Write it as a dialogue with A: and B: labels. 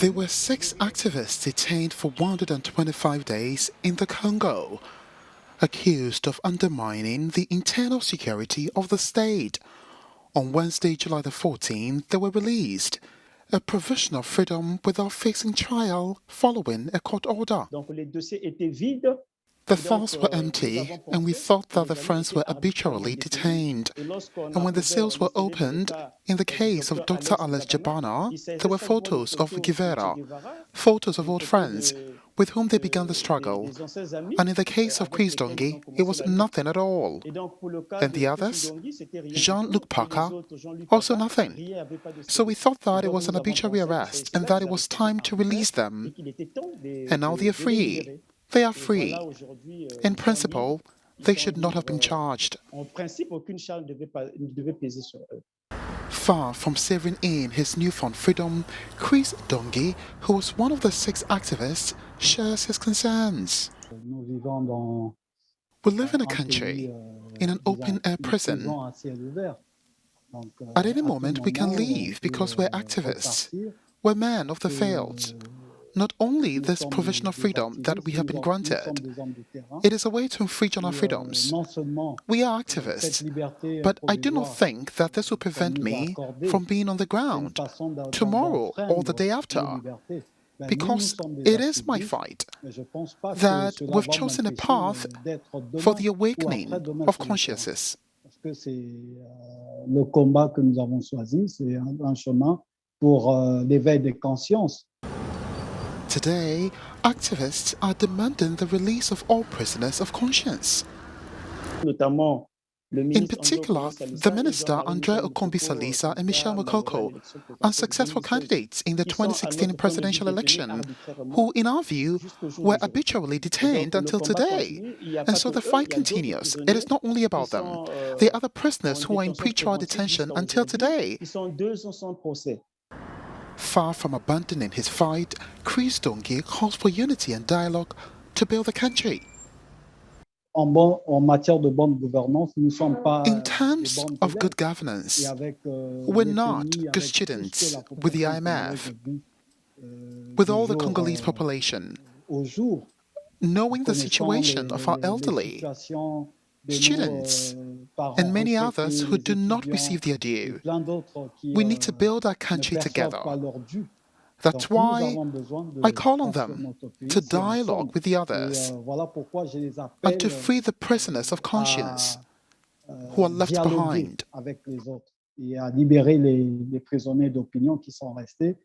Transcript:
A: There were 6 activists detained for 125 days in the Congo, accused of undermining the internal security of the state. On Wednesday, July the 14th, they were released, a provisional freedom without facing trial following a court order. The files were empty, and we thought that the friends were arbitrarily detained. And when the cells were opened, in the case of Dr. Alex Jabana, there were photos of Guevara, photos of old friends with whom they began the struggle. And in the case of Chris Dongui, it was nothing at all. And the others? Jean-Luc Parker, also nothing. So we thought that it was an arbitrary arrest and that it was time to release them. And now they are free. They are free. In principle, they should not have been charged. Far from savoring in his newfound freedom, Chris Dongui, who was one of the 6 activists, shares his concerns. We live in a country, in an open-air prison. At any moment, we can leave because we're activists. We're men of the field. Not only this provisional freedom that we have been granted, it is a way to infringe on our freedoms. We are activists, but I do not think that this will prevent me from being on the ground tomorrow or the day after, because it is my fight, that we've chosen a path for the awakening of consciences.
B: Le combat que nous avons choisi, c'est un chemin pour l'éveil des consciences.
A: Today, activists are demanding the release of all prisoners of conscience. In particular, the Minister André Okombi-Salisa and Michel Mokoko, unsuccessful candidates in the 2016 presidential election, who, in our view, were arbitrarily detained until today. And so the fight continues. It is not only about them. There are other prisoners who are in pre-trial detention until today. Far from abandoning his fight, Chris Dongui calls for unity and dialogue to build the country.
B: In
A: terms of good governance, we're not good students with the IMF, with all the Congolese population. Knowing the situation of our elderly, students, and many others who do not receive their due, we need to build our country together. That's why I call on them to dialogue with the others and to free the prisoners of conscience who are left behind.